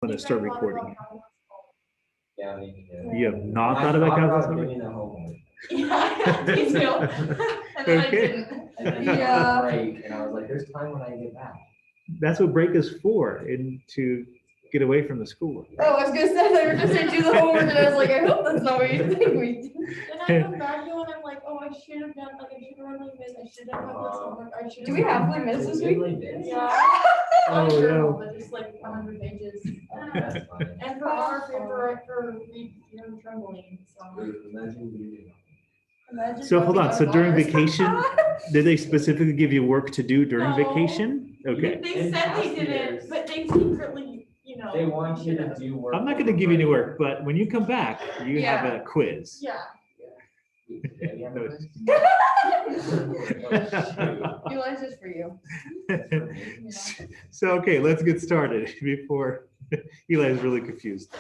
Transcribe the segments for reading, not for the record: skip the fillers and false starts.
I'm going to start recording. Yeah, You have not thought about calculus? Doing the homework. Yeah, me too. And then I didn't. And then Yeah. break, and I was like, there's time when I get back. That's what break is for, and to get away from the school. Oh, I was gonna say, they were just gonna do the homework, and I was like, I hope that's not what you think we do. Then I come back to it, and I'm like, oh, I should have done, like, I should have run like this, I should have done this homework, I should have. Do we have like Is this it week? like this? Yeah. Oh, On journal, no. but just like 100 pages. That's fine. And for our paper, for trembling, so. Imagine we do. Imagine So hold on, so dropping during ours. vacation, did they specifically give you work to do during No. vacation? Okay. They In said past they didn't, years, but they secretly, They want you to do work. I'm not going to give you any work, but when you come back, you have a quiz. Yeah. Yeah, you have a quiz? Eli's just for you. So, okay, let's get started before Eli's really confused.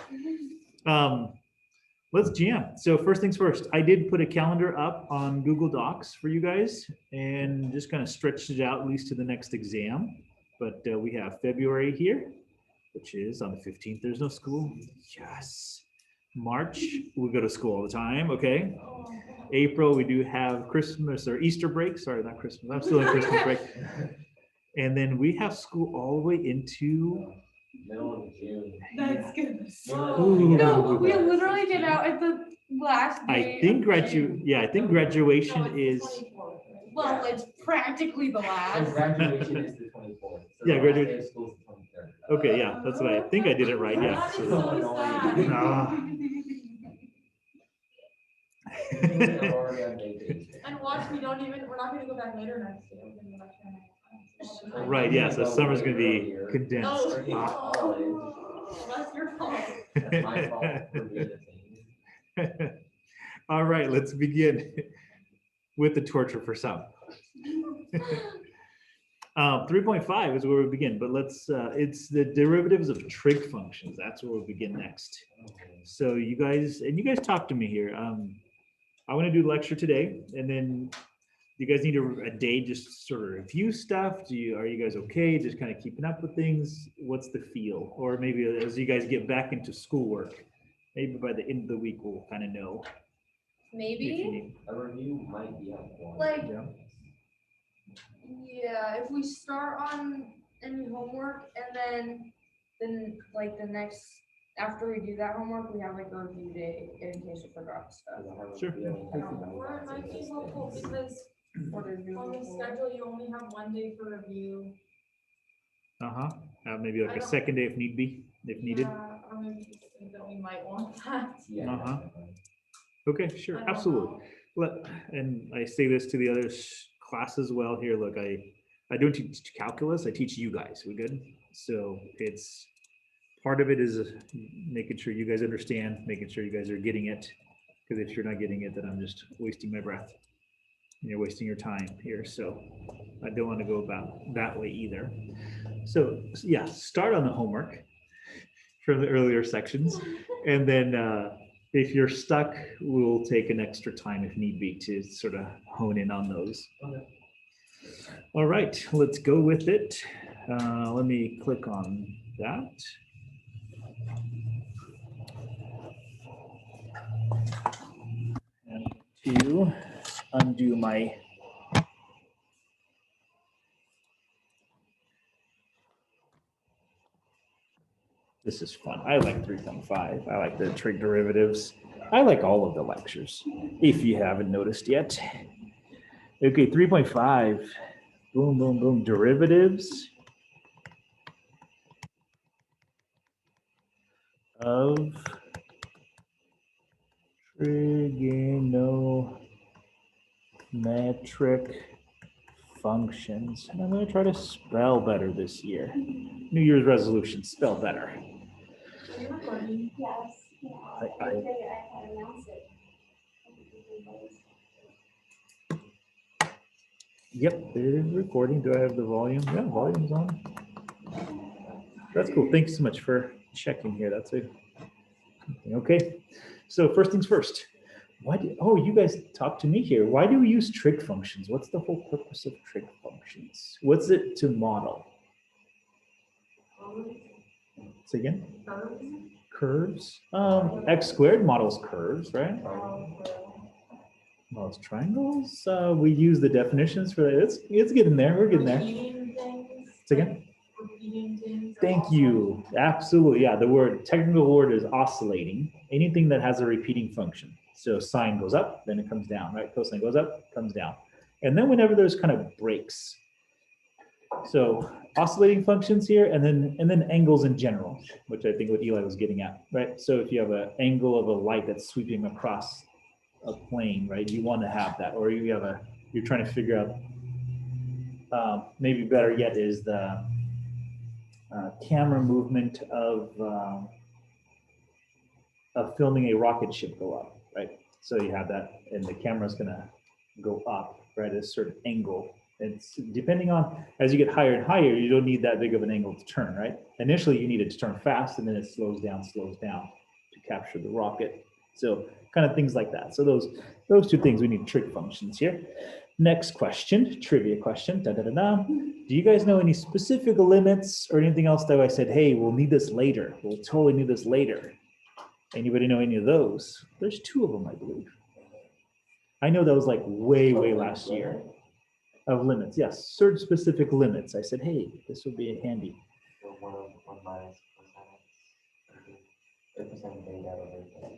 Let's jam. So first things first, I did put a calendar up on Google Docs for you guys and just kind of stretched it out at least to the next exam. But we have February here, which is on the 15th. There's no school. Yes. March, we go to school all the time. Okay. April, we do have Christmas or Easter break. Sorry, not Christmas. I'm still in Christmas break. And then we have school all the way into Middle of June. That's good. Ooh. No, we literally get out at the last day. I think of June. I think graduation is Well, it's practically the So last. graduation is the 24th. So Yeah, the last gradu- day of school is the 23rd. okay. Yeah, that's what I think I did it right. Yeah. That is So, so sad. Ah. I'm already on vacation. And watch, we're not gonna go back later next year. We're gonna go back next time. Right. Yeah. So summer's gonna be condensed. Freaking Oh, college. that's your fault. That's my fault for being a thing. All right. Let's begin with the torture for some. 3.5 is where we begin, but it's the derivatives of trig functions. That's where we'll begin next. So you guys talk to me here. I want to do the lecture today, and then you guys need a day just sort of review stuff. Are you guys okay? Just kind of keeping up with things? What's the feel? Or maybe as you guys get back into schoolwork, maybe by the end of the week we'll kind of know. If you Maybe. need- A review might be helpful. Like, Yeah. yeah, if we start on any homework and then like the next, after we do that homework, we have like a review day in case we forgot stuff. Sure. Or it might be helpful because Or there's really on the cool. schedule, you only have one day for review. Maybe like I a don't- second day if need be, if needed. Yeah, or maybe just think that we might want that. Yeah. Uh-huh. Okay, sure, I don't absolutely. know. And I say this to the other class as well here. Look, I don't teach calculus. I teach you guys. We good? So it's part of it is making sure you guys understand, making sure you guys are getting it. Because if you're not getting it, then I'm just wasting my breath. And you're wasting your time here. So I don't want to go about that way either. So yeah, start on the homework from the earlier sections, and then if you're stuck, we'll take an extra time if need be to sort of hone in on those. Okay. All right, let's go with it. Let me click on that. And to undo my This is fun. I like 3.5. I like the trig derivatives. I like all of the lectures, if you haven't noticed yet. Okay, 3.5. Boom, boom, boom. Derivatives of trigonometric functions. And I'm going to try to spell better this year. New Year's resolution, spell better. Are you recording? Yes. I- I had announced it. Yep, it is recording. Do I have the volume? Yeah, volume's on. That's cool. Thanks so much for checking here. That's it. Okay. So first things first. You guys talk to me here. Why do we use trig functions? What's the whole purpose of trig functions? What's it to model? Say again? Curves? Curves. X squared models curves, right? Models triangles. We use the definitions for that. It's getting there. We're getting there. Repeating things. Say again? Repeating things. Thank you. Absolutely. Yeah, the technical word is oscillating. Anything that has a repeating function. So sine goes up, then it comes down, right? Cosine goes up, comes down. And then whenever there's kind of breaks. So oscillating functions here, and then angles in general, which I think what Eli was getting at, right? So if you have an angle of a light that's sweeping across a plane, right? You want to have that, or you're trying to figure out, maybe better yet is the camera movement of filming a rocket ship go up, right? So you have that, and the camera's gonna go up, right, at a certain angle. It's depending on, as you get higher and higher, you don't need that big of an angle to turn, right? Initially, you need it to turn fast, and then it slows down to capture the rocket. So kind of things like that. So those two things, we need trig functions here. Next question, trivia question. Da, da, da, da. Do you guys know any specific limits or anything else that I said, hey, we'll need this later. We'll totally need this later. Anybody know any of those? There's two of them, I believe. I know that was like way last year. Of limits, yes, certain specific limits. I said, hey, this would be handy. So one minus cosine. 30% data over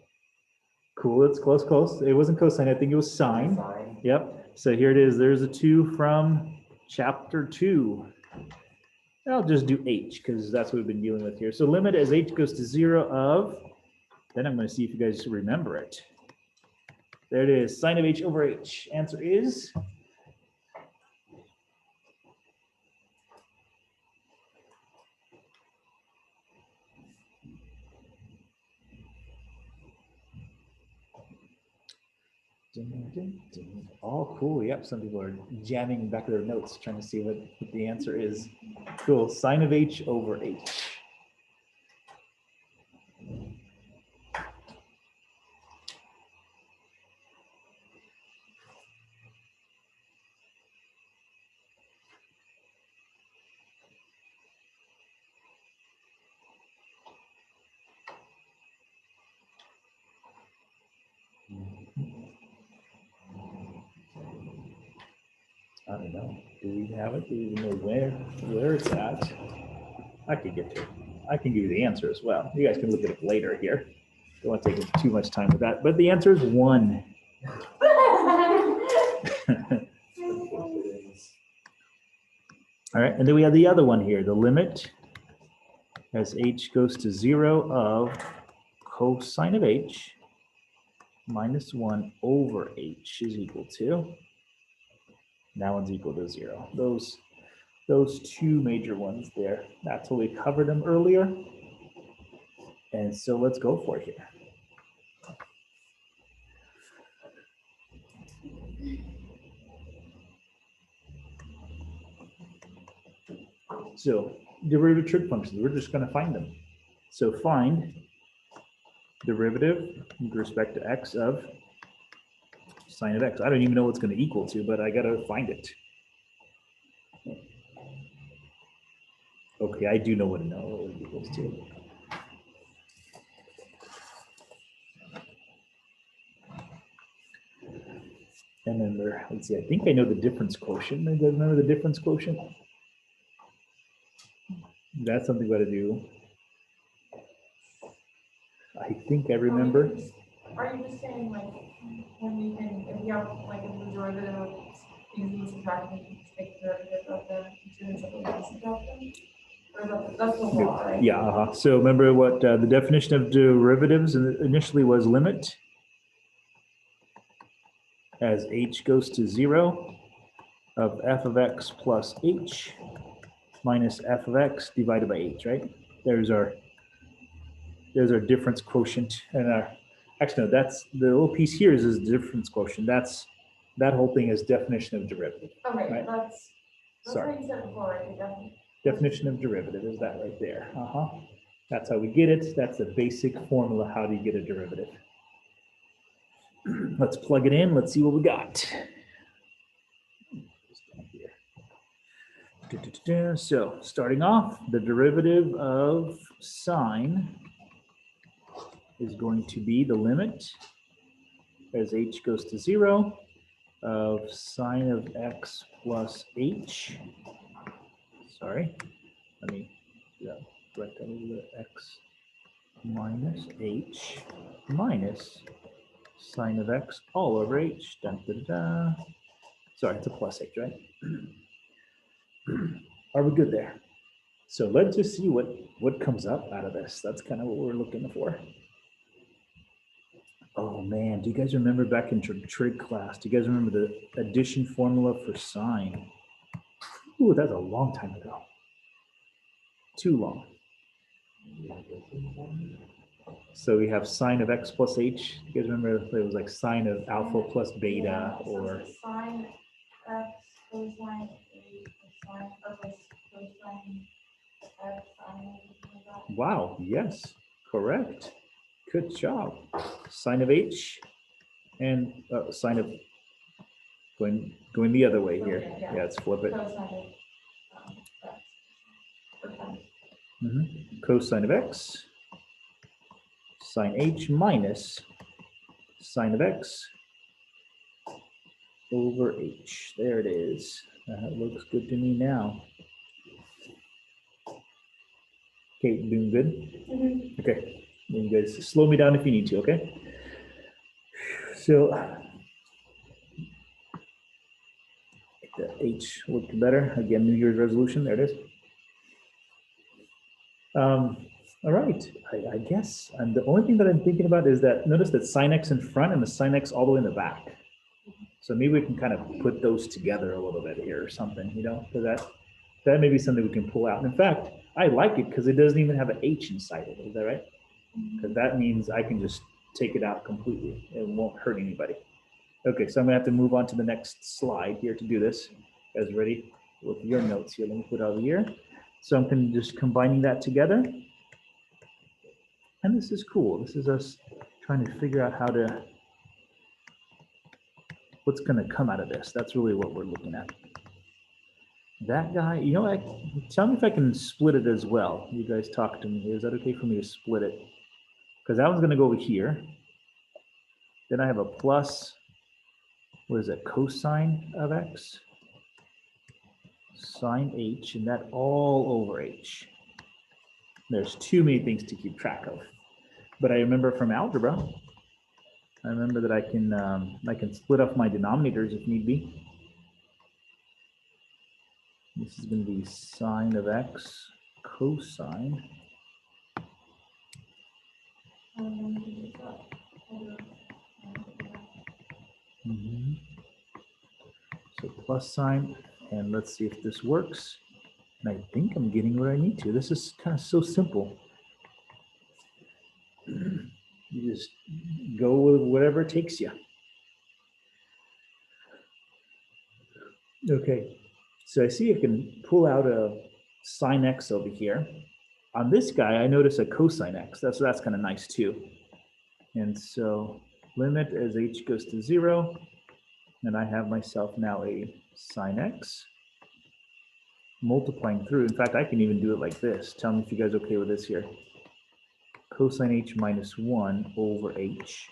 Cool, it's close. It wasn't cosine, I think it was sine. sine. Yep, so here it is. There's a 2 from chapter 2. I'll just do h, because that's what we've been dealing with here. So limit as h goes to 0 of, then I'm going to see if you guys remember it. There it is, sine of h over h. Answer is? Oh, cool. Yep. Some people are jamming back of their notes, trying to see what the answer is. Cool. Sine of h over h. I don't know. Do we have it? Do we even know where it's at? I could get to it. I can give you the answer as well. You guys can look at it later here. Don't want to take too much time with that. But the answer is 1. All right, and then we have the other one here. The limit as h goes to 0 of cosine of h minus 1 over h is equal to, that one's equal to 0. Those two major ones there. That's what we covered them earlier. And so let's go for it here. So derivative trig functions, we're just going to find them. So find derivative with respect to x of sine of x. I don't even know what it's going to equal to, but I got to find it. Okay, I do know what it equals to. And then there, let's see, I think I know the difference quotient. You guys remember the difference quotient? That's something we got to do. I think I remember. Are you just saying like when we can, if we have like a derivative of easy subtracting, take the derivative of the two and something else subtract them? Or that's the law, right? Yeah, so remember what the definition of derivatives initially was: limit as h goes to 0 of f of x plus h minus f of x divided by h, right? There's our difference quotient, and actually no, that's the little piece here is the difference quotient. That whole thing is definition of derivative. Okay, right? that's Sorry. what you said before, right? The Definition of derivative is that right there. That's how we get it. That's the basic formula. How do you get a derivative? Let's plug it in. Let's see what we got. So starting off, the derivative of sine is going to be the limit as h goes to 0 of sine of x plus h. Sorry, let me write that a little bit. X minus h minus sine of x all over h. Dun, dun, dun. Sorry, it's a plus h, right? Are we good there? So let's just see what comes up out of this. That's kind of what we're looking for. Oh man, do you guys remember back in trig class? Do you guys remember the addition formula for sine? Ooh, that's a long time ago. Too long. So we have sine of x plus h. You guys remember it was like sine of alpha plus beta, Yeah, so or it's sine x cosine h cosine cosine x sine something like that. wow, yes, correct. Good job. Sine of h and sine of going the other way here. Yeah. Yeah, let's flip it. Cosine of x or times. Cosine of x, sine h minus sine of x over h. There it is. That looks good to me now. Okay, doing good? Okay, then you guys slow me down if you need to, okay? So, the h looked better. Again, New Year's resolution, there it is. All right, I guess, and the only thing that I'm thinking about is that, notice that sine x in front and the sine x all the way in the back. So maybe we can kind of put those together a little bit here or something, you know, because that may be something we can pull out. And in fact, I like it because it doesn't even have an h inside of it, is that right? Because that means I can just take it out completely. It won't hurt anybody. Okay, so I'm gonna have to move on to the next slide here to do this. You guys ready with your notes here? Let me put it over here. So I'm kind of just combining that together. And this is cool. This is us trying to figure out what's gonna come out of this. That's really what we're looking at. That guy, you know what? Tell me if I can split it as well. You guys talk to me here. Is that okay for me to split it? Because that one's gonna go over here. Then I have a plus, what is it, cosine of x? Sine h, and that all over h. There's too many things to keep track of. But I remember from algebra, I remember that I can split up my denominators if need be. This is going to be sine of x cosine. So plus sign, and let's see if this works. And I think I'm getting where I need to. This is kind of so simple. You just go with whatever it takes you. Okay, so I see I can pull out a sine x over here. On this guy, I notice a cosine x. That's kind of nice too. And so limit as h goes to 0, and I have myself now a sine x multiplying through. In fact, I can even do it like this. Tell me if you guys are okay with this here. Cosine h minus 1 over h.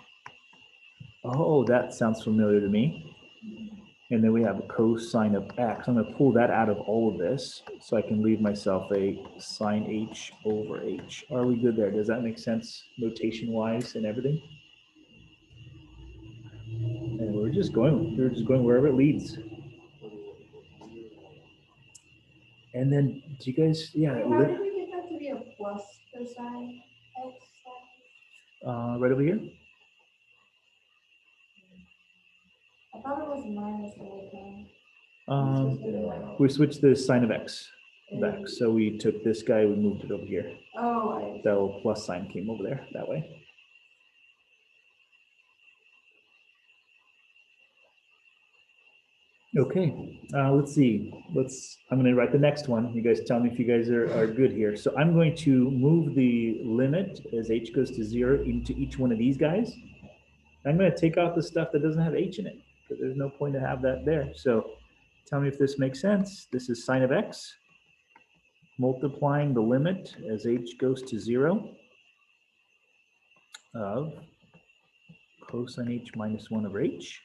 Oh, that sounds familiar to me. And then we have a cosine of x. I'm going to pull that out of all of this so I can leave myself a sine h over h. Are we good there? Does that make sense notation-wise and everything? And we're just going wherever it leads. And then, do you guys, yeah. How did we get that to be a plus cosine x? Right over here. I thought it was minus the whole thing. We switched the sine of x back. So we took this guy, we moved it over here. Oh, That little plus sign came over there that way. Okay, let's see. I'm going to write the next one. You guys tell me if you guys are good here. So I'm going to move the limit as h goes to 0 into each one of these guys. I'm going to take out the stuff that doesn't have h in it, because there's no point to have that there. So Tell me if this makes sense. This is sine of x, multiplying the limit as h goes to 0 of cosine h minus 1 over h,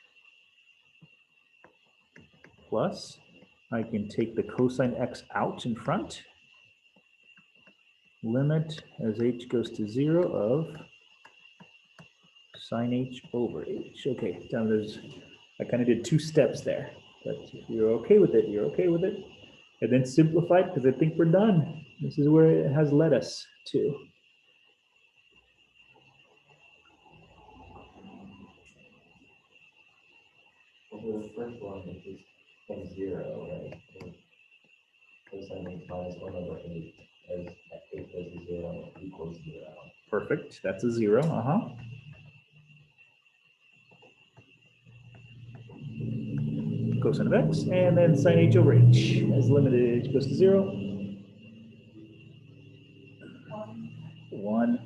plus I can take the cosine x out in front, limit as h goes to 0 of sine h over h. Okay, now I kind of did 2 steps there, but if you're okay with it, you're okay with it. And then simplify it because I think we're done. This is where it has led us to. Well, the first one, which is from 0, right? And cosine h minus 1 over 8 as h goes to 0 equals 0. Perfect. That's a 0. Cosine of x, and then sine h over h as limited h goes to 0. 1.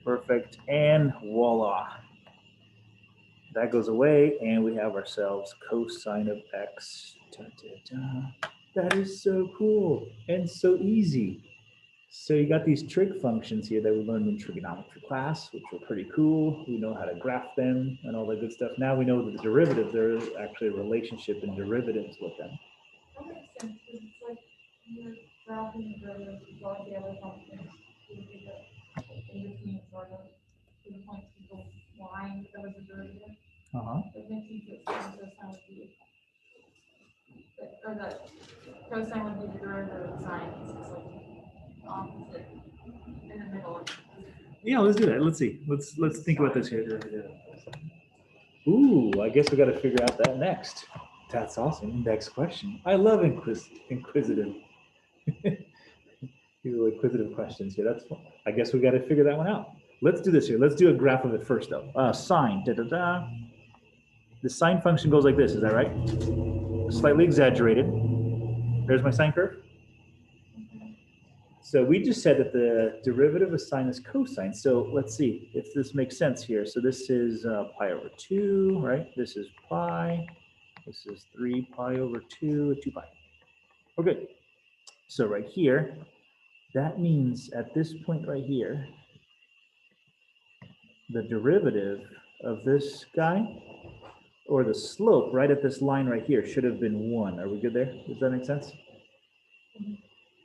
Perfect. And voila. That goes away, and we have ourselves cosine of x. Da, da, da. That is so cool and so easy. So you got these trig functions here that we learned in trigonometry class, which were pretty cool. We know how to graph them and all that good stuff. Now we know that the derivatives, there is actually a relationship in derivatives with them. That makes sense, because it's like you're graphing the derivatives with all the other functions. You do the in between sort of to the point to the line that was a derivative. It makes sense that cosine would be, or that cosine would be the derivative of sine. It's like the opposite in the middle. Yeah, let's do that. Let's see. Let's think about this here. Ooh, I guess we got to figure out that next. That's awesome. Next question. I love inquisitive. These are inquisitive questions here. That's fun. I guess we got to figure that one out. Let's do this here. Let's do a graph of it first, though. Sine. Da, da, da. The sine function goes like this. Is that right? Slightly exaggerated. There's my sine curve. So we just said that the derivative of sine is cosine. So let's see if this makes sense here. So this is pi over 2, right? This is pi. This is 3 pi over 2 pi. Okay. So right here, that means at this point right here, the derivative of this guy, or the slope right at this line right here, should have been 1. Are we good there? Does that make sense?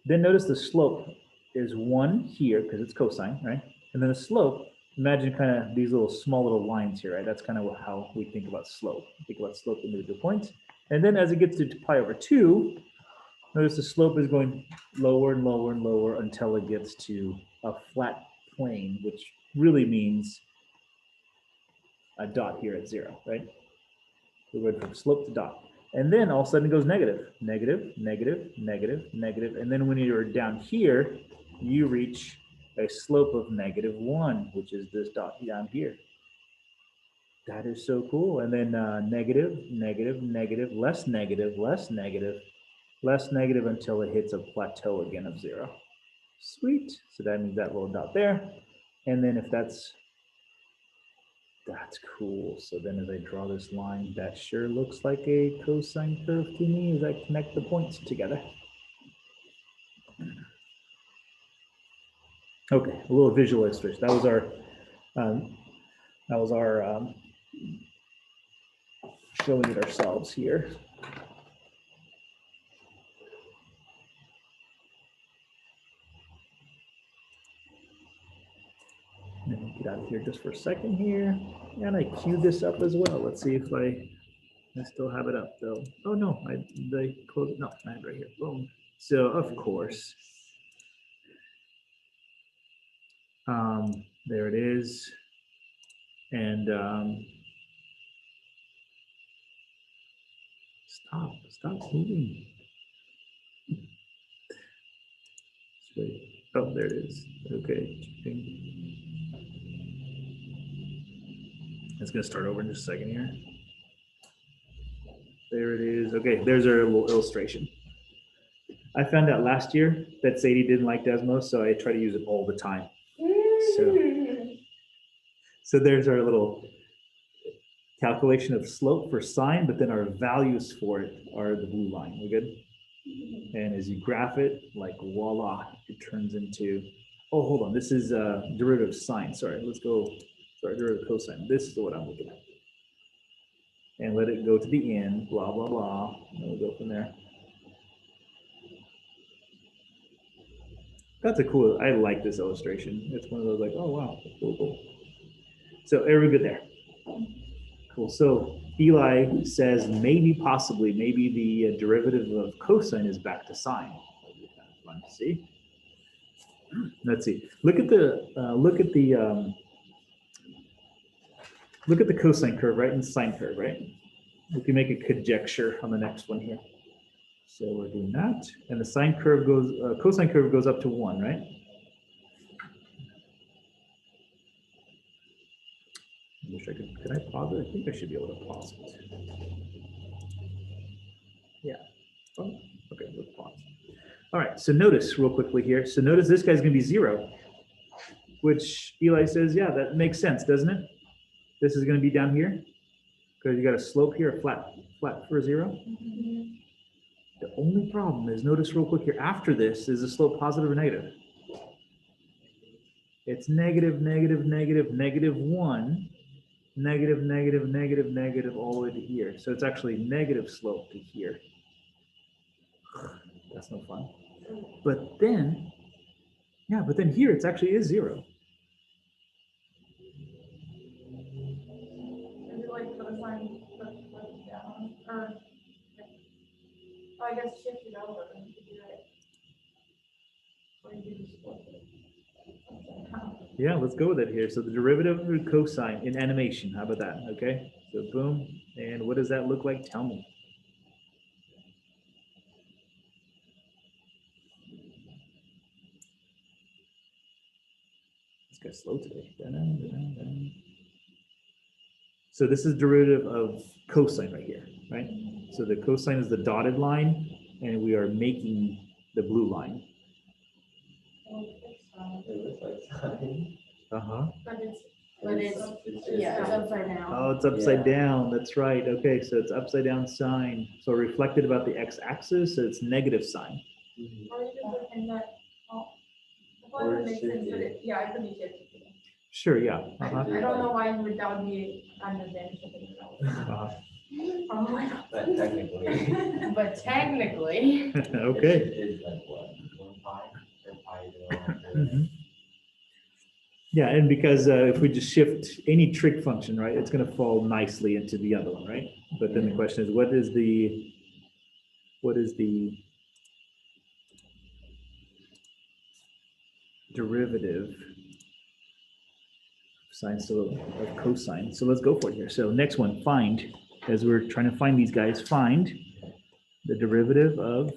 Then notice the slope is 1 here because it's cosine, right? And then the slope, imagine kind of these small little lines here, right? That's kind of how we think about slope. Think about slope individual points. And then as it gets to pi over 2, notice the slope is going lower and lower and lower until it gets to a flat plane, which really means a dot here at 0, right? We went from slope to dot. And then all of a sudden it goes negative, negative, negative, negative, negative. And then when you're down here, you reach a slope of -1, which is this dot down here. That is so cool. And then negative, negative, negative, less negative, less negative, less negative until it hits a plateau again of 0. Sweet. So that means that little dot there. And then if that's cool. So then as I draw this line, that sure looks like a cosine curve to me as I connect the points together. Okay, a little visual illustration. That was our showing it ourselves here. Let me get out of here just for a second here. And I queued this up as well. Let's see if I still have it up though. Oh no, I closed it. No, I have it right here. Boom. So of course, there it is. And stop moving. Oh, there it is. Okay. It's gonna start over in just a second here. There it is. Okay, there's our little illustration. I found out last year that Sadie didn't like Desmos, so I try to use it all the time. So there's our little calculation of slope for sine, but then our values for it are the blue line. We good? And as you graph it, like voila, it turns into, oh, hold on, this is derivative of sine. Sorry, let's go, sorry, derivative of cosine. This is what I'm looking at. And let it go to the end, blah, blah, blah. And we'll go from there. That's a cool, I like this illustration. It's one of those like, oh, wow, cool, cool. So everybody good there? Cool. So Eli says maybe, possibly, maybe the derivative of cosine is back to sine. That'd be kind of fun to see. Let's see. Look at the cosine curve, right, and sine curve, right? We can make a conjecture on the next one here. So we're doing that, and the sine curve goes, cosine curve goes up to 1, right? I wish I could. Can I pause it? I think I should be able to pause it. Yeah. Oh, okay. Let's pause. All right. So notice real quickly here. So notice this guy's going to be 0, which Eli says, yeah, that makes sense, doesn't it? This is going to be down here because you got a slope here, a flat for 0. The only problem is, notice real quick here, after this, is the slope positive or negative? It's negative, negative, negative, negative 1, negative, negative, negative, negative, all the way to here. So it's actually negative slope to here. That's no fun. But then, yeah, but then here it's actually is 0. Is it like for the sign, put it down, or, I guess shift it over and you could do it. Or you could just flip it. Yeah, let's go with it here. So the derivative of cosine in animation, how about that? Okay, so boom. And what does that look like? Tell me. This guy's slow today. So this is derivative of cosine right here, right? So the cosine is the dotted line, and we are making the blue line. It looks like sine. Uh-huh. But it's, Yeah, it's upside down. Oh, it's upside down. That's right. Okay, so it's upside down sine. So reflected about the x-axis, so it's negative sine. or you could pretend that, oh, Or that makes sense, but shifted. it, yeah, it could be shifted. Sure, yeah. I Uh-huh. don't know why you would, that would be an advantage of it. Uh-huh. Probably not. But technically. But technically, Okay. It is like what, 1 pi or pi 0? Mhm. Yeah, and because if we just shift any trig function, right, it's going to fall nicely into the other one, right? But then the question is, what is the derivative of sine, so of cosine? So let's go for it here. So next one, find, as we're trying to find these guys, find the derivative of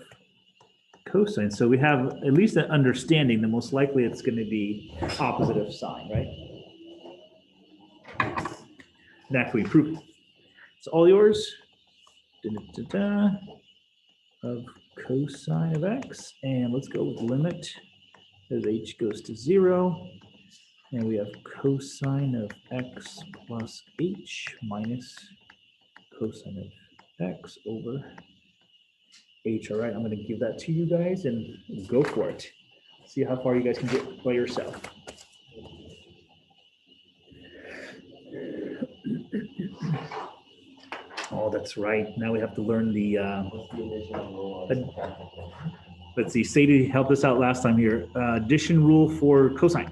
cosine. So we have at least an understanding that most likely it's going to be opposite of sine, right? Now can we prove it? It's all yours. Of cosine of x, and let's go with limit as h goes to 0, and we have cosine of x plus h minus cosine of x over h. All right, I'm going to give that to you guys and go for it. See how far you guys can get by yourself. Oh, that's right. Now we have to learn the, What's the additional rule on subtraction? let's see, Sadie helped us out last time here. Addition rule for cosine.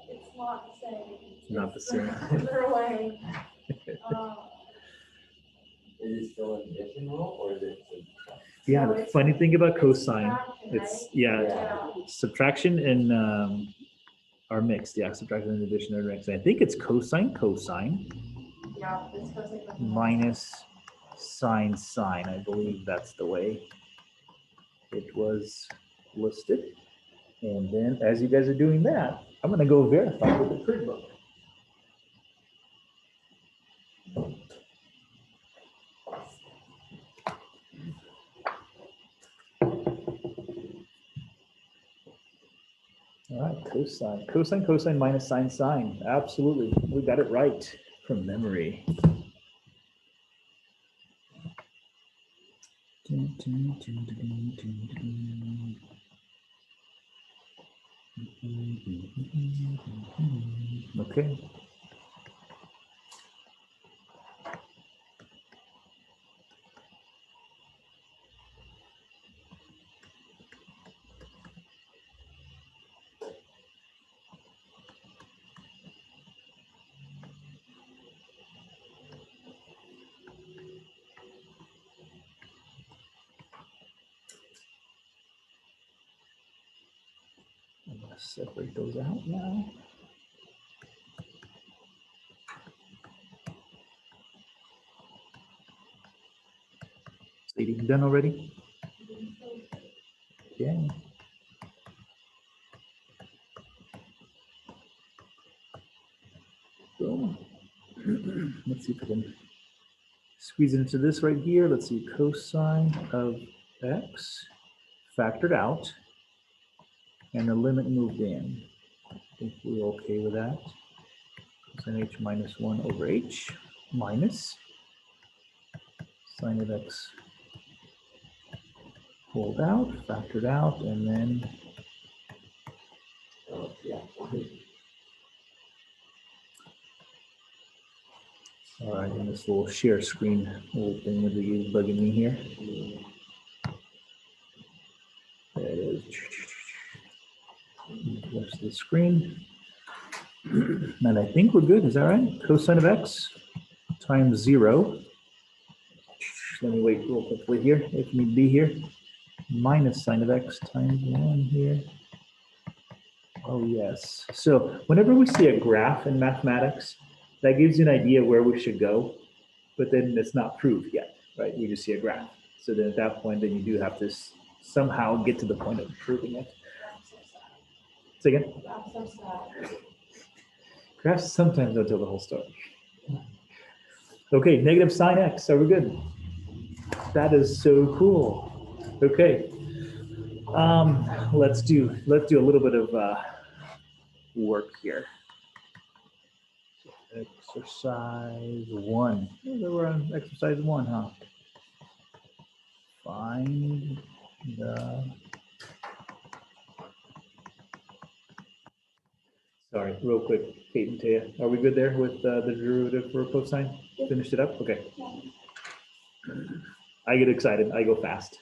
It's not the same. Not the same. Further away. Is it still an addition rule or is it? Yeah, No, the it's- funny thing about it's cosine, subtraction, it's, right? yeah, Yeah. subtraction and are mixed. Yeah, subtraction and addition are mixed. I think it's cosine Yeah, it's because it's. minus sine. I believe that's the way it was listed. And then as you guys are doing that, I'm going to go verify with the trig book. All right, cosine, cosine, cosine minus sine, sine. Absolutely, we got it right from memory. Okay. I'm gonna separate those out now. Sadie, you done already? Yeah. Boom. Let's see if I can squeeze it into this right here. Let's see, cosine of x factored out and the limit moved in. I think we're okay with that. Cosine h minus 1 over h minus sine of x pulled out, factored out, and then all right, and this little share screen little thing that is bugging me here. There it is. Rest of the screen. And I think we're good. Is that right? Cosine of x times 0. Let me wait real quickly here, if need be here. Minus sine of x times 1 here. Oh, yes. So whenever we see a graph in mathematics, that gives you an idea where we should go, but then it's not proved yet, right? We just see a graph. So then at that point, then you do have to somehow get to the point of proving it. Say again? Graphs sometimes don't tell the whole story. Okay, negative sine x, are we good? That is so cool. Okay. Let's do a little bit of work here. Exercise 1. We're on exercise 1, huh? Find the. Sorry, real quick, Kate and Taya, are we good there with the derivative for cosine? Finished it up? Okay. I get excited. I go fast.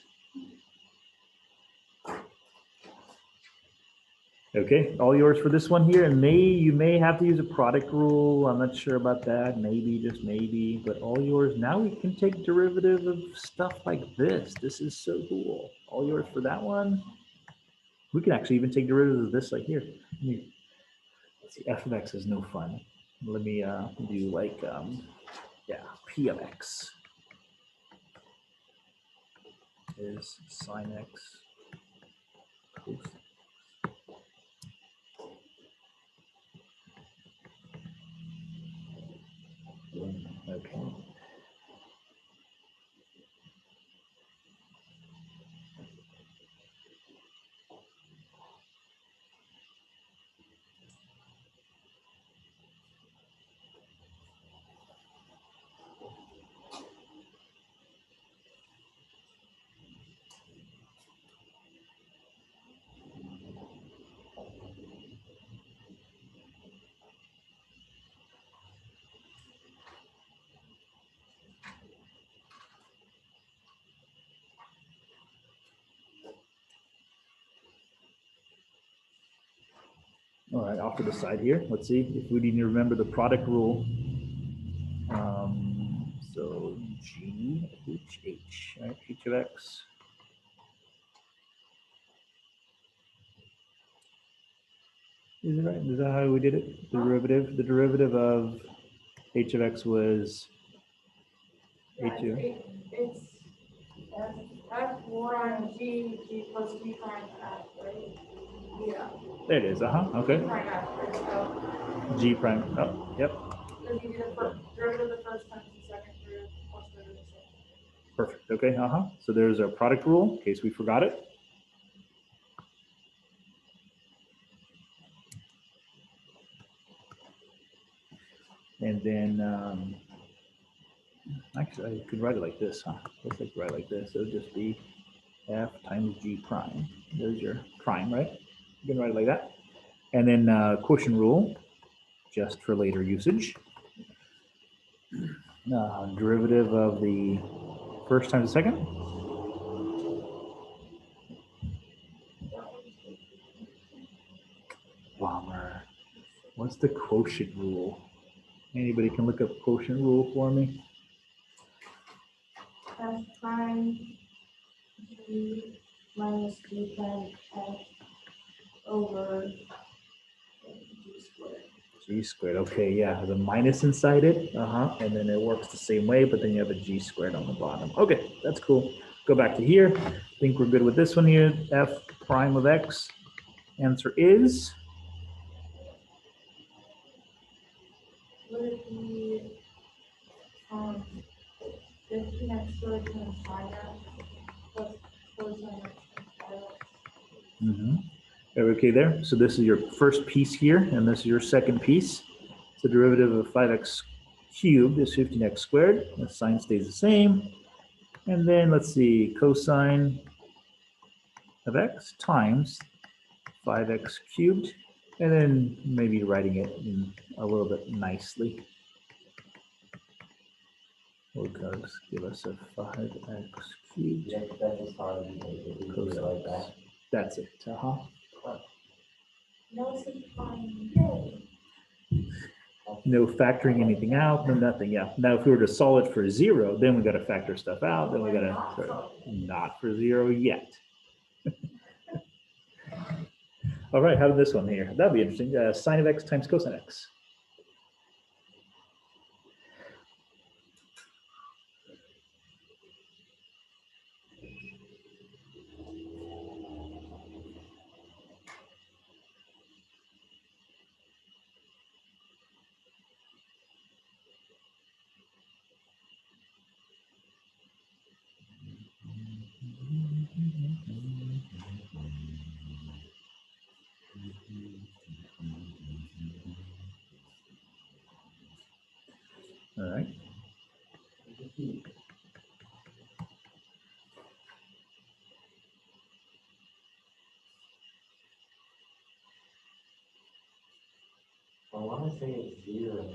Okay, all yours for this one here, and you may have to use a product rule. I'm not sure about that. Maybe, just maybe, but all yours. Now we can take derivative of stuff like this. This is so cool. All yours for that one. We can actually even take derivative of this right here. Let's see, f of x is no fun. Let me do like, yeah, p of x is sine x cosine. Okay. All right, off to the side here. Let's see if we need to remember the product rule. So G H H, right? H of x. Is it right? Is that how we did it? Derivative. The derivative of h of x was h of. It's f prime g plus g prime f, right? Yeah. There it is. Okay. Prime f, right? So G prime. Oh, yep. if you do the derivative the first time, the second derivative plus derivative the second. Perfect. Okay. So there's our product rule in case we forgot it. And then, actually, I could write it like this, huh? Let's like write it like this. It would just be f times g prime. There's your prime, right? You can write it like that. And then quotient rule, just for later usage. Derivative of the first times the second. Bummer. What's the quotient rule? Anybody can look up quotient rule for me? F prime g minus g prime f over g squared. G squared. Okay, yeah, the minus inside it. And then it works the same way, but then you have a g squared on the bottom. Okay, that's cool. Go back to here. I think we're good with this one here. F prime of x. Answer is Would it be 15x squared times 5x plus cosine x times 5x? Okay there. So this is your first piece here, and this is your second piece. So derivative of 5x cubed is 15x squared. The sign stays the same. And then let's see, cosine of x times 5x cubed. And then maybe writing it in a little bit nicely. Will give us a 5x cubed. Yeah, that's as far as you can do it like that. That's it. No simplifying. Yay. No factoring anything out, no nothing. Yeah. Now, if we were to solve it for 0, then we got to factor stuff out. Then we got to not for 0 yet. All right. How did this one here? That'd be interesting. Sine of x times cosine x. All right. I want to say it's 0.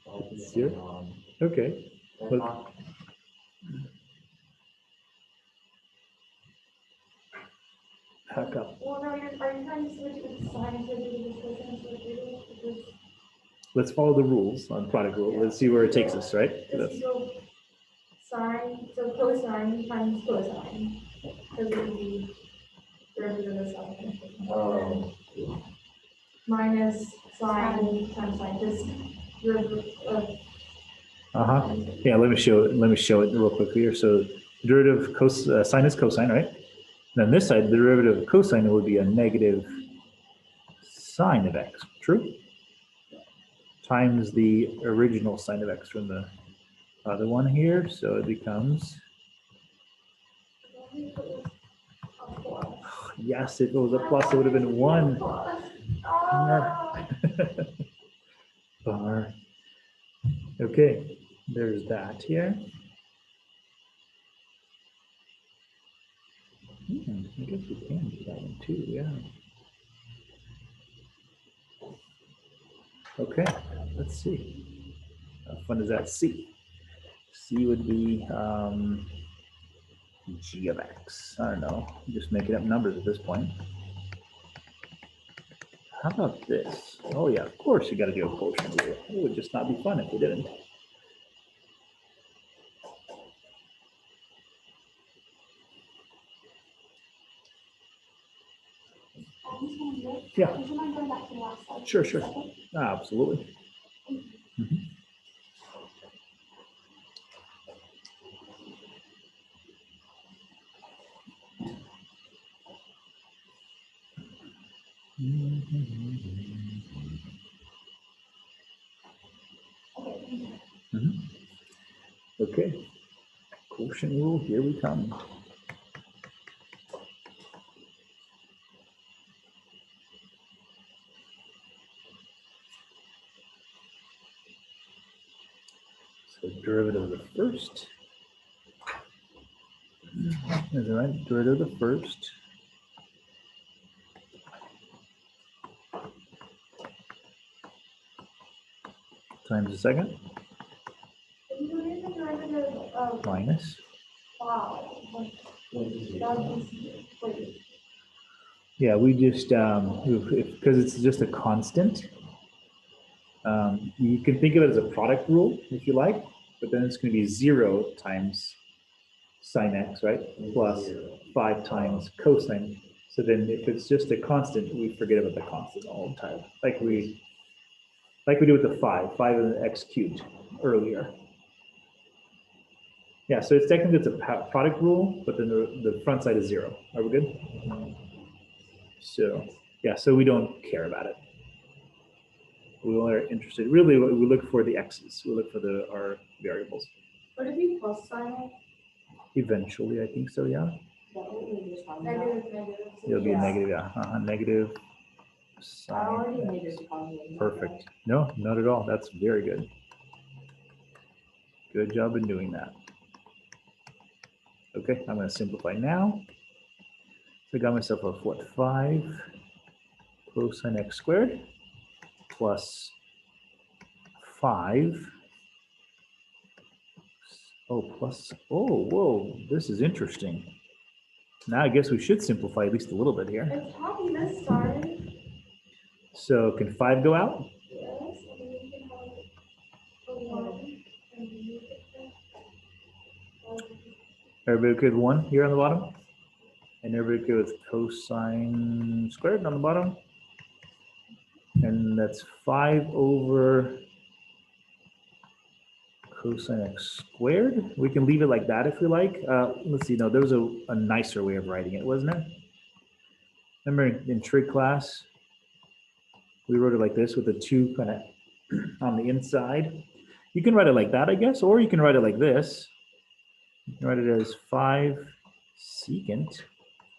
But It's 0? Okay. That's Well, not, how come? Well, no, are you trying to switch it with sine to do the cosine switch because Let's follow the rules on product rule. Let's see where it takes us, right? if you go sine, so cosine times cosine, because it would be derivative of sine. oh, Minus sine times sine, because derivative of. Yeah, let me show it. Let me show it real quick here. So derivative of sine is cosine, right? Then this side, the derivative of cosine would be a negative sine of x, true? Times the original sine of x from the other one here. So it becomes, yes, if it was a plus, it would have been 1. Bar. Okay, there's that here. I guess we can do that one too, yeah. Okay, let's see. How fun is that? C. C would be g of x. I don't know, I'm just making up numbers at this point. How about this? Oh yeah, of course you got to do a quotient rule. It would just not be fun if we didn't. Yeah. Would you mind going back to the last slide? Sure, for a sure. second? Absolutely. Okay, quotient rule, here we come. So derivative of the first. Is that right? Derivative of the first. Times the second. If you need the derivative of Minus. 5, wait, Yeah, we just, because it's just a constant, you can think of it as a product rule if you like, but then it's going to be 0 times sine x, right? Plus 5 times cosine. So then if it's just a constant, we forget about the constant all the time. Like we do with the 5 and the x cubed earlier. Yeah, so it's technically it's a product rule, but then the front side is 0. Are we good? So yeah, so we don't care about it. We are interested, really, we look for the x's. We look for our variables. would it be plus sine? Eventually, I think so, yeah. Negative. It'll be a negative, yeah, negative I sine already made x. it Cotangent. Perfect. No, not at all. That's very good. Good job in doing that. Okay, I'm going to simplify now. So I got myself a what, 5 cosine x squared plus 5. Oh, plus, oh, whoa, this is interesting. Now I guess we should simplify at least a little bit here. It's happy this time. So can 5 go out? Yes, and then you can have a 1 and you Everybody good with 1 here on the bottom? And everybody good with cosine squared on the bottom? And that's 5 over cosine x squared. We can leave it like that if we like. Let's see, no, there was a nicer way of writing it, wasn't there? Remember in trig class, we wrote it like this with the 2 kind of on the inside. You can write it like that, I guess, or you can write it like this. You can write it as 5 secant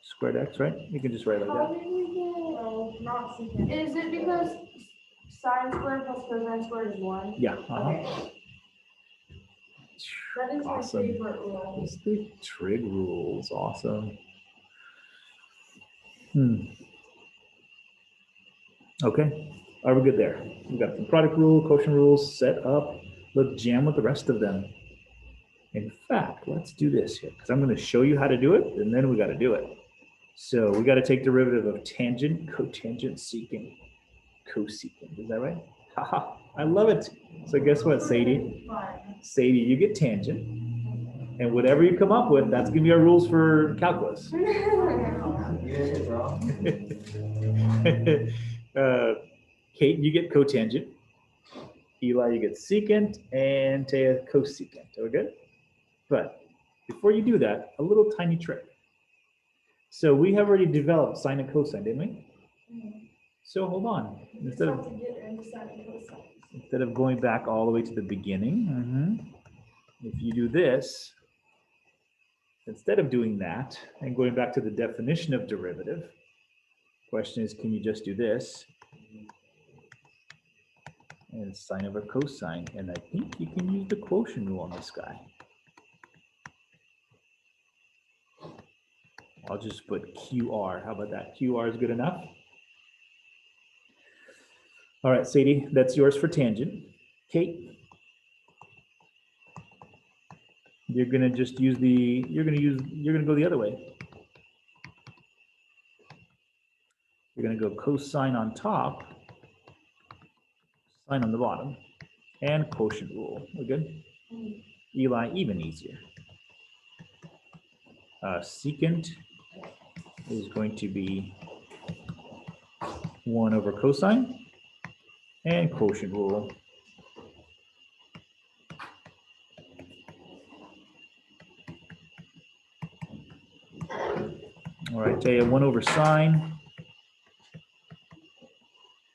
squared x, right? You can just write it like How that. did we get, not secant? Is it because sine squared plus cosine squared is 1? Yeah. Okay. That is my Awesome. favorite rule. It's the trig rules. Awesome. Okay. Are we good there? We've got the product rule, quotient rules set up. Let's jam with the rest of them. In fact, let's do this here because I'm going to show you how to do it and then we got to do it. So we got to take derivative of tangent, cotangent, secant, cosecant. Is that right? Haha, I love it. So guess what, Sadie? Fine. Sadie, you get tangent. And whatever you come up with, that's going to be our rules for calculus. You guys get wrong? Kate, you get cotangent. Eli, you get secant, and Taya, cosecant. Are we good? But before you do that, a little tiny trick. So we have already developed sine and cosine, didn't we? So hold on. You just have to get into sine and cosine. Instead of going back all the way to the beginning, if you do this, instead of doing that and going back to the definition of derivative, question is, can you just do this? And sine over cosine. And I think you can use the quotient rule on this guy. I'll just put QR. How about that? QR is good enough. All right, Sadie, that's yours for tangent. Kate, you're gonna just use you're gonna go the other way. You're gonna go cosine on top, sine on the bottom, and quotient rule. We're good? Eli, even easier. Secant is going to be 1 over cosine, and quotient rule. All right, Taya, 1 over sine,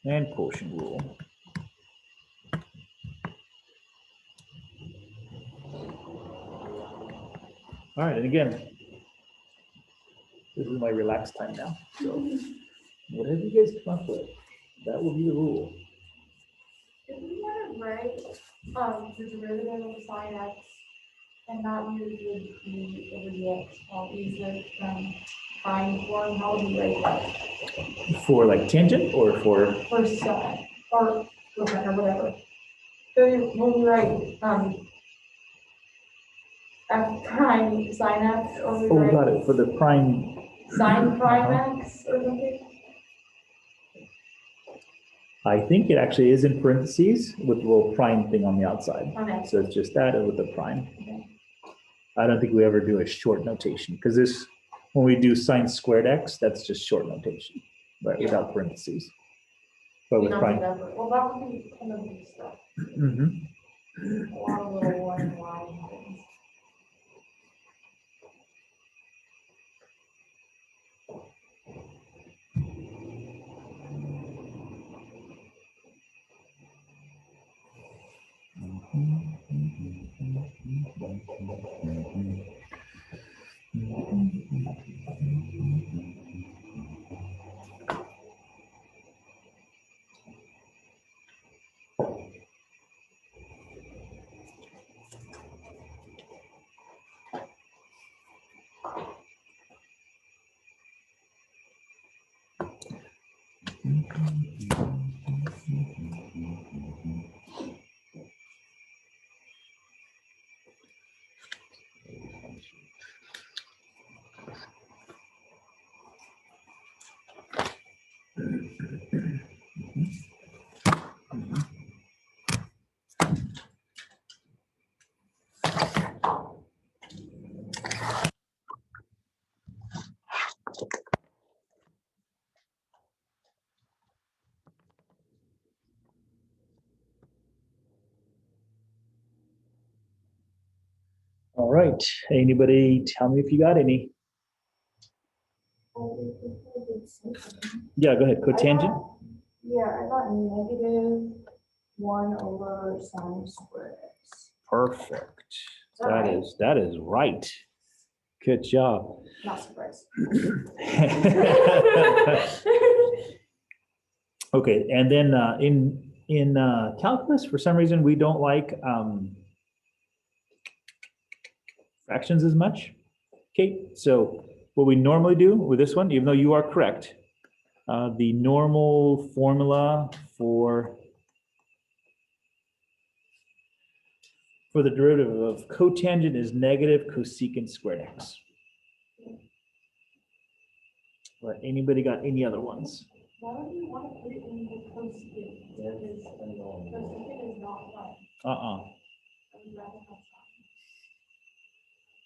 and quotient rule. All right, and again, this is my relaxed time now. So whatever you guys come up with, that will be the rule. If we want to write, the derivative of sine x and not use the d over dx, use the, prime form, how would we write that? For like tangent or for, For sine, or cosine, or whatever. So when we write, f prime sine x, or we oh, got write it, for the prime. sine prime x, or something? I think it actually is in parentheses with the little prime thing on the outside. Okay. So it's just that with the prime. Okay. I don't think we ever do a short notation because this, when we do sine squared x, that's just short notation, but Yeah. without parentheses. But We with don't prime. remember. Well, that would be kind of good stuff. Mhm. A lot of little one line things. All right, anybody tell me if you got any? Yeah, go ahead, cotangent. Yeah, I got negative 1/sine squared x. Perfect. Is that right? That is right. Good job. Not surprised. Okay, and then in calculus, for some reason, we don't like fractions as much. Okay, so what we normally do with this one, even though you are correct, the normal formula for the derivative of cotangent is negative cosecant squared x. But anybody got any other ones? Why would you want to put it in the cosecant? Because cosecant is not fun. Uh-uh, I would rather have sine.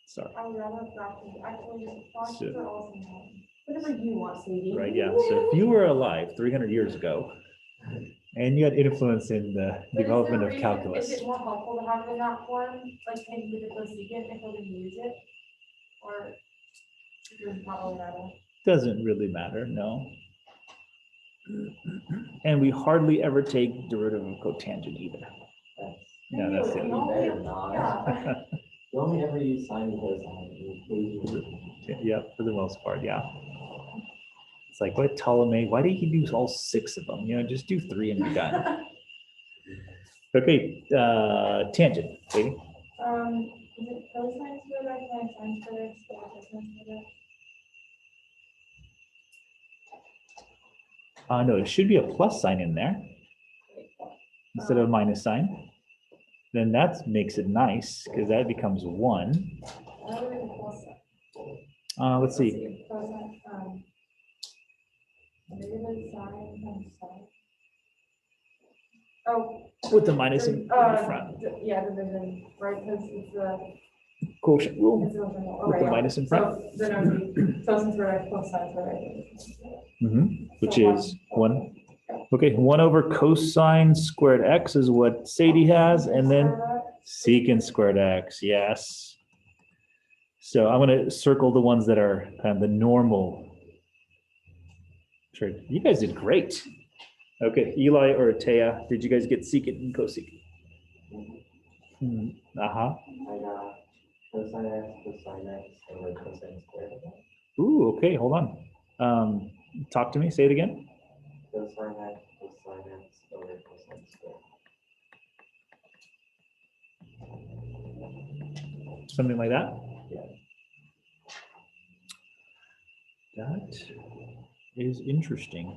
sorry. I would rather have fractions. Actually, fractions So- are also fine. Whatever you want, sweetie. Right, yeah, so if you were alive 300 years ago, and you had influence in the But is development there of a reason- calculus. Is it more helpful to have it in that form, like maybe with the cosecant if we're going to use it? Or does it not really matter? Doesn't really matter, no. And we hardly ever take derivative of cotangent either. No, that's Maybe it. we only- Better not. Yeah. You only ever use sine and cosine. Yeah, for the most part, yeah. It's like, what Ptolemy, why did he do all 6 of them? You know, just do 3 and you're done. Okay, tangent, Katie. Is it cosine squared x minus sine squared x or cosine squared x? No, it should be a plus sign in there instead of a minus sign. Then that makes it nice because that becomes 1. Why would it be plus sign? Let's see. Cosine, negative sine times sine. Oh. With the minus in front. Yeah, division, right, because it's the. Quotient rule It's the quotient rule. with Okay, the yeah. minus in front. So then it would be cosine squared x plus sine squared x. Which So is 1. Okay, 1 over cosine squared x is what Sadie has, and then secant squared x, yes. So I'm going to circle the ones that are kind of the normal. Sure, you guys did great. Okay, Eli or Taya, did you guys get secant and cosecant? Uh-huh. I got cosine x plus sine x over cosine squared x. Ooh, okay, hold on. Talk to me, say it again. Cosine x plus sine x over cosine squared. something like that. Yeah. That is interesting.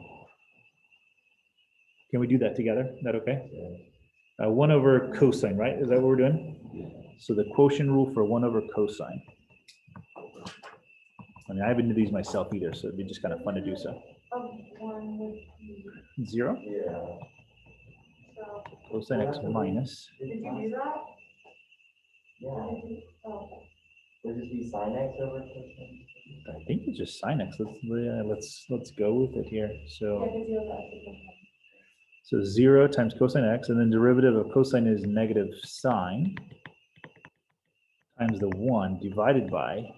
Can we do that together? Is that okay? Yeah. 1 over cosine, right? Is that what we're doing? Yeah. So the quotient rule for 1 over cosine. I mean, I haven't done these myself either, so it'd be just kind of fun to do so. 1 would be, 0 Yeah. so, cosine x minus. did you do that? Yeah. Or did you- oh, okay. Would it be sine x over cosine? I think it's just sine x. Let's go with it here. Yeah, So because you have that different one. 0 times cosine x, and then derivative of cosine is negative sine times the 1 divided by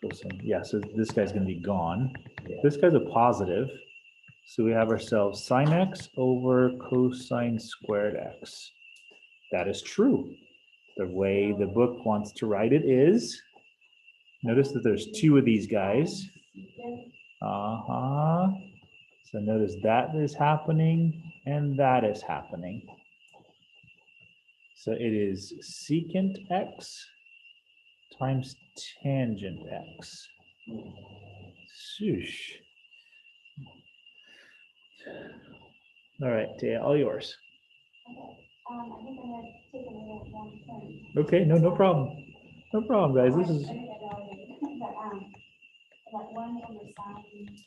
cosine. Yeah, so this guy's going to be gone. Yeah. This guy's a positive. So we have ourselves sine x over cosine squared x. That is true. The way the book wants to write it is, notice that there's 2 of these guys. So notice that is happening and that is happening. So it is secant x times tangent x. Shoosh. All right, Taya, all yours. I think I'm gonna take a little wrong turn. Okay, no problem. No problem, guys. This is, I think I know already, but 1 over sine, which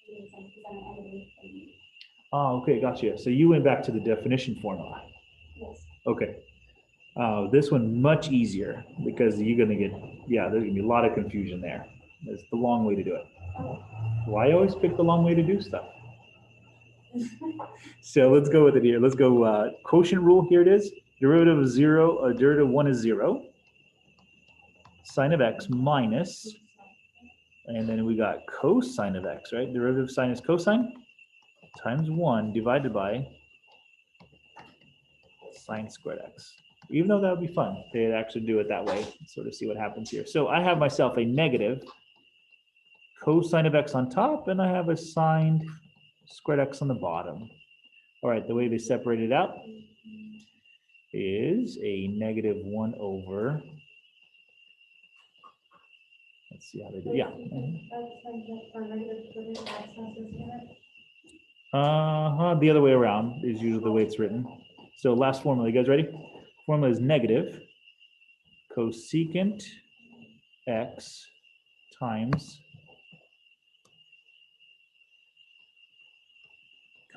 is an underneath, and okay, gotcha. So you went back to the definition formula. yes. Okay. This one much easier because you're gonna get, yeah, there's gonna be a lot of confusion there. It's the long way to do it. Why always pick the long way to do stuff? So let's go with it here. Let's go quotient rule. Here it is. Derivative of 0, derivative of 1 is 0. Sine of x minus, and then we got cosine of x, right? Derivative of sine is cosine times 1 divided by sine squared x. Even though that would be fun, they'd actually do it that way, sort of see what happens here. So I have myself a negative cosine of x on top, and I have a sine squared x on the bottom. All right, the way they separate it out is a negative 1 over, let's see how they do, yeah. The other way around is usually the way it's written. So last formula, you guys ready? Formula is negative cosecant x times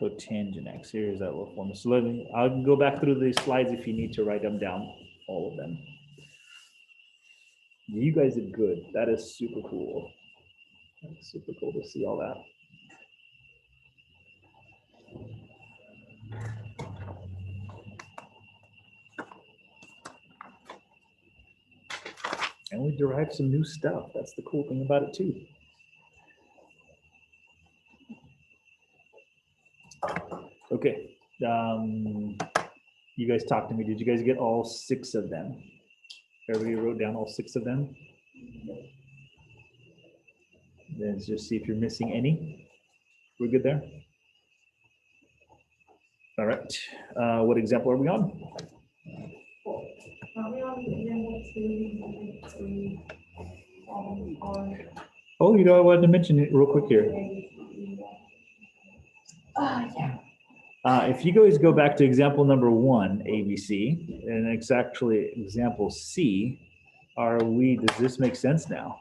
cotangent x. Here's that little formula. So I'll go back through these slides if you need to write them down, all of them. You guys did good. That is super cool. That's super cool to see all that. And we derived some new stuff. That's the cool thing about it too. Okay. You guys talked to me. Did you guys get all 6 of them? Everybody wrote down all 6 of them? Then just see if you're missing any. We're good there? All right. What example are we on? Are we on example 2? Oh, you know, I wanted to mention it real quick here. Yeah. If you guys go back to example number 1, ABC, and it's actually example C, does this make sense now?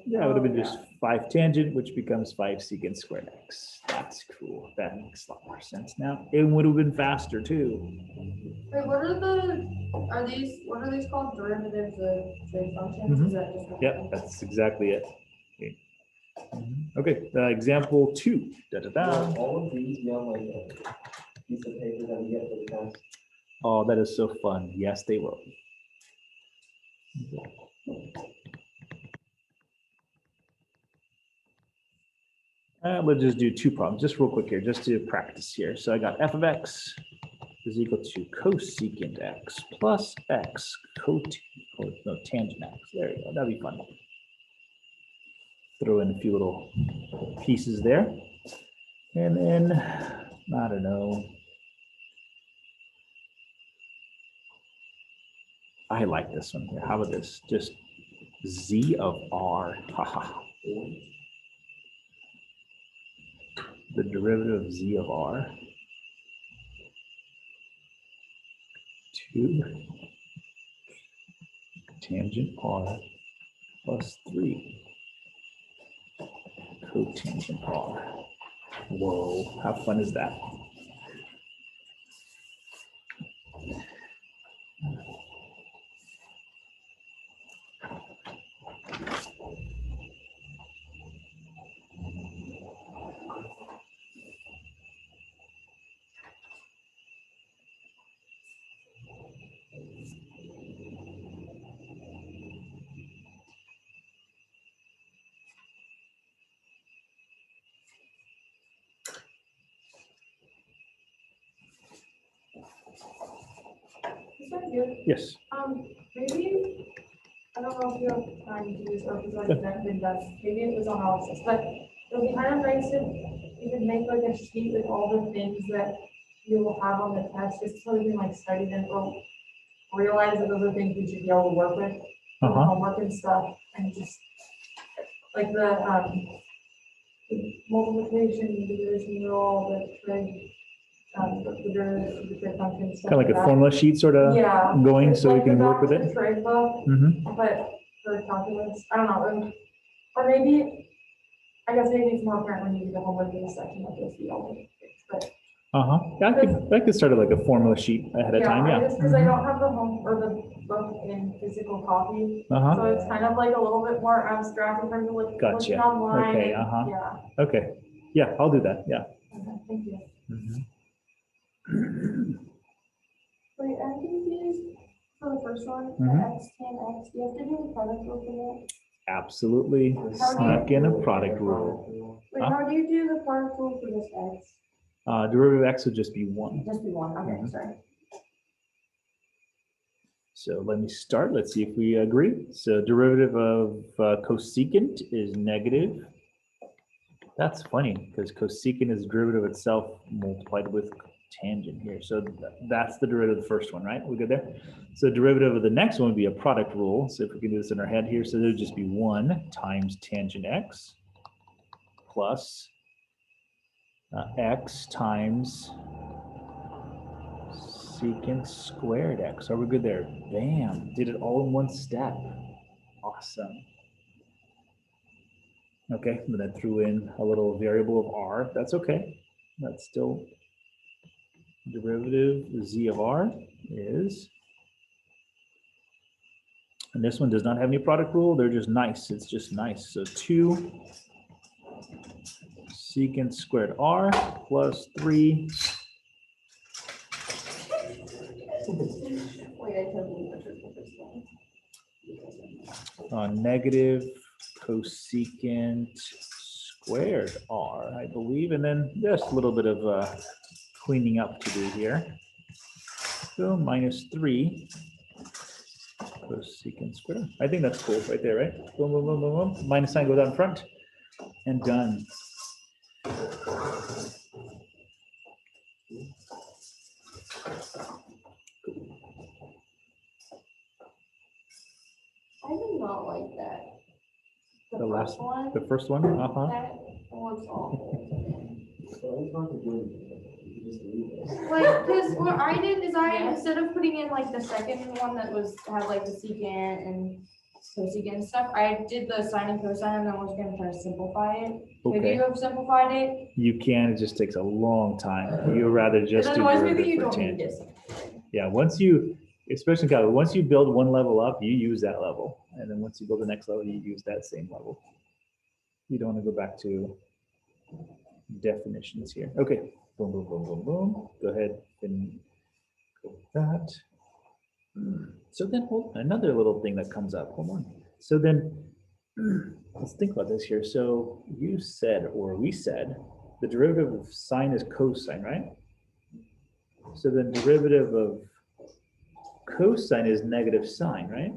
Yeah, it would have been just 5 tangent, which becomes 5 secant squared x. That's cool. That makes a lot more sense now. It would have been faster too. Wait, what are these called? Derivatives of trig functions? Mhm. Is that just? Yep, that's exactly it. Okay, example 2. Will all of these be on like a piece of paper that we get for the test? Oh, that is so fun. Yes, they will. Let's just do 2 problems, just real quick here, just to practice here. So I got f of x is equal to cosecant x plus x tangent x. There you go. That'd be fun. Throw in a few little pieces there. And then, I don't know. I like this one here. How about this? Just z of r. Haha. The derivative of z of r. 2 tangent r plus 3 cotangent r. Whoa, how fun is that? Is that good? Yes. Maybe, I don't know if you have time to do this or if it's already been done, maybe it was on analysis, but it would be kind of nice if you could make like a sheet with all the things that you will have on the test, just so you can like study them or realize that those are things you should be able to work with, for the homework and stuff, and just like the multiplication, the division rule, the trig, the derivative, the trig functions. stuff Kind of like a that. formula sheet sort of Yeah. going so we Like can the work with back of it. the trig book, Mm-hmm. but for calculus, I don't know, or maybe, I guess maybe it's more apparent when you do the homework in the section like this, the all the things, but. Yeah, I could start it like a formula sheet ahead of time, yeah. Just because I don't have the home, or the book in physical copy, Uh-huh. so it's kind of like a little bit more abstract in terms of like Gotcha. looking online. Okay, and- Yeah, Okay, yeah, I'll do that, yeah. okay, thank you. Mhm. Wait, I'm confused for the first one, the Mhm. x tan x, you have to do the product rule for that. Absolutely snuck in a product rule. Wait, Huh? how do you do the product rule for this x? Derivative of x would just be 1. Just be one, okay, Mhm. sorry. So let me start. Let's see if we agree. So derivative of cosecant is negative. That's funny because cosecant is derivative itself multiplied with tangent here. So that's the derivative of the first one, right? We good there? So derivative of the next one would be a product rule. So if we can do this in our head here, so there would just be 1 times tangent x plus x times secant squared x. Are we good there? Bam, did it all in one step. Awesome. Okay, but I threw in a little variable of r. That's okay. That's still derivative z of r is, and this one does not have any product rule. They're just nice. It's just nice. So 2 secant squared r plus 3 Wait, I totally butchered the first one. negative cosecant squared r, I believe, and then just a little bit of cleaning up to do here. So minus 3 cosecant squared. I think that's cool right there, right? Boom, boom, boom, boom, boom. Minus sign goes out in front and done. I did not like that. The last, first one, the first one, uh-huh. that looks awful. So it's not the good, you just leave it. Like, because what I did is instead of putting in like the second one that had like the secant and cosecant and stuff, I did the sine and cosine and then I was gonna try to simplify it. Could Okay, you have simplified it? you can, it just takes a long time. You'd rather It just do annoys me that you derivative for don't need tangent. this. Yeah, once you, especially in calculus, once you build one level up, you use that level. And then once you build the next level, you use that same level. You don't want to go back to definitions here. Okay, boom, boom, boom, boom, boom. Go ahead and go with that. So then another little thing that comes up, hold on. So then let's think about this here. So you said, or we said, the derivative of sine is cosine, right? So then derivative of cosine is negative sine, right?